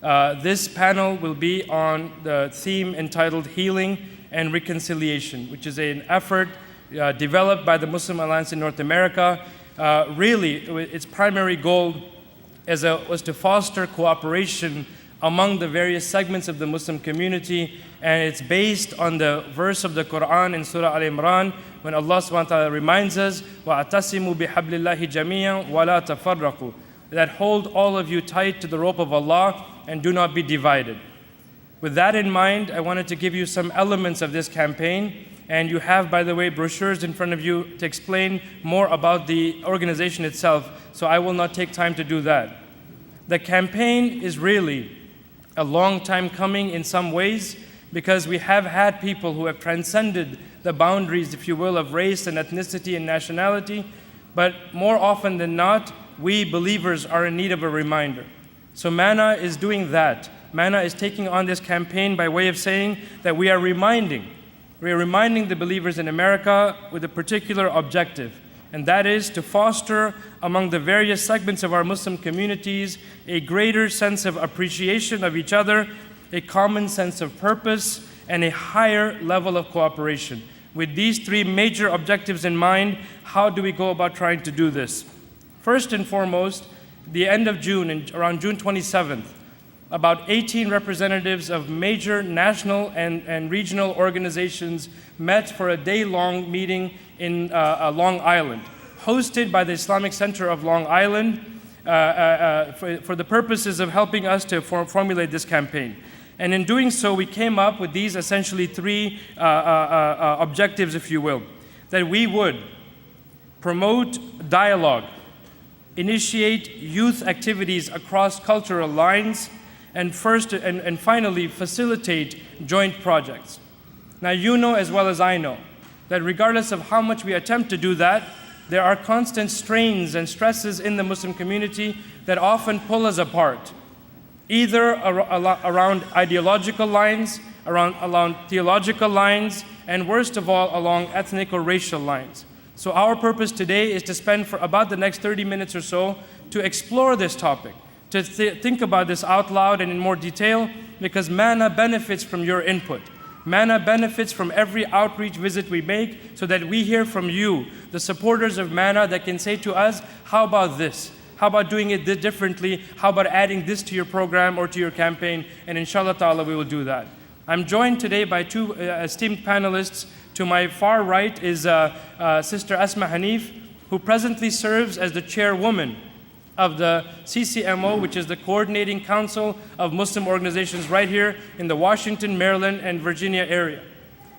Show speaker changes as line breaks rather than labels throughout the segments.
This panel will be on the theme entitled Healing and Reconciliation, which is an effort developed by the Muslim Alliance in North America. Really, its primary goal was to foster cooperation among the various segments of the Muslim community, and it's based on the verse of the Quran in Surah Al-Imran when Allah subhanahu wa ta'ala reminds us, وَأَعْتَصِمُوا بِحَبْلِ اللَّهِ جَمِيعًا وَلَا تَفَرَّقُوا, that hold all of you tight to the rope of Allah and do not be divided. With that in mind, I wanted to give you some elements of this campaign, and you have, by the way, brochures in front of you to explain more about the organization itself, so I will not take time to do that. The campaign is really a long time coming in some ways, because we have had people who have transcended the boundaries, if you will, of race and ethnicity and nationality, but more often than not, we believers are in need of a reminder. So MANA is doing that. MANA is taking on this campaign by way of saying that we are reminding the believers in America with a particular objective, and that is to foster among the various segments of our Muslim communities a greater sense of appreciation of each other, a common sense of purpose, and a higher level of cooperation. With these three major objectives in mind, how do we go about trying to do this? First and foremost, the end of June, around June 27th, about 18 representatives of major national and regional organizations met for a day-long meeting in Long Island, hosted by the Islamic Center of Long Island for the purposes of helping us to formulate this campaign. And in doing so, we came up with these essentially three objectives, if you will, that we would promote dialogue, initiate youth activities across cultural lines, and finally, facilitate joint projects. Now, you know as well as I know that regardless of how much we attempt to do that, there are constant strains and stresses in the Muslim community that often pull us apart, either around ideological lines, around theological lines, and worst of all, along ethnic or racial lines. So our purpose today is to spend for about the next 30 minutes or so to explore this topic, to think about this out loud and in more detail, because MANA benefits from your input. MANA benefits from every outreach visit we make, so that we hear from you, the supporters of MANA, that can say to us, how about this? How about doing it differently? How about adding this to your program or to your campaign? And inshallah ta'ala, we will do that. I'm joined today by two esteemed panelists. To my far right is Sister Asma Hanif, who presently serves as the chairwoman of the CCMO, which is the Coordinating Council of Muslim Organizations right here in the Washington, Maryland, and Virginia area.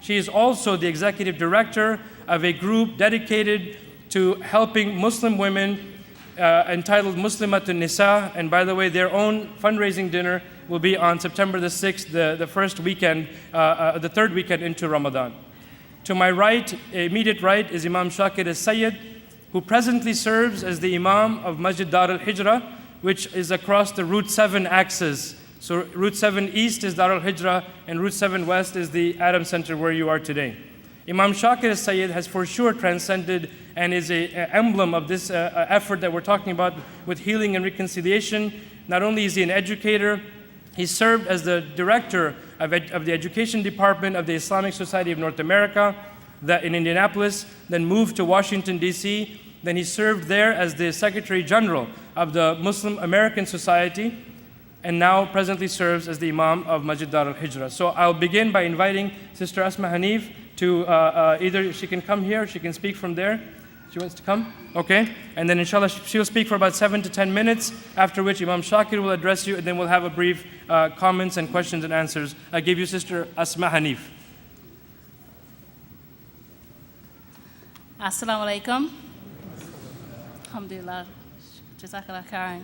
She is also the executive director of a group dedicated to helping Muslim women entitled Muslimatun Nisa, and by the way, their own fundraising dinner will be on September the 6th, the first weekend, the third weekend into Ramadan. To my right, immediate right, is Imam Shakir al-Sayyid, who presently serves as the Imam of Masjid Dar al-Hijra, which is across the Route 7 axis. So Route 7 East is Dar al-Hijra, and Route 7 West is the Adam Center where you are today. Imam Shakir al-Sayyid has for sure transcended and is an emblem of this effort that we're talking about with healing and reconciliation. Not only is he an educator, he served as the director of the education department of the Islamic Society of North America in Indianapolis, then moved to Washington, D.C. Then he served there as the Secretary General of the Muslim American Society, and now presently serves as the Imam of Masjid Dar al-Hijra. So I'll begin by inviting Sister Asma Hanif to either she can come here, she can speak from there. She wants to come? Okay. And then inshallah, she'll speak for about 7 to 10 minutes, after which Imam Shakir will address you, and then we'll have a brief comments and questions and answers. I give you Sister Asma Hanif.
Assalamu alaikum. Alhamdulillah. Jazakallah khairan.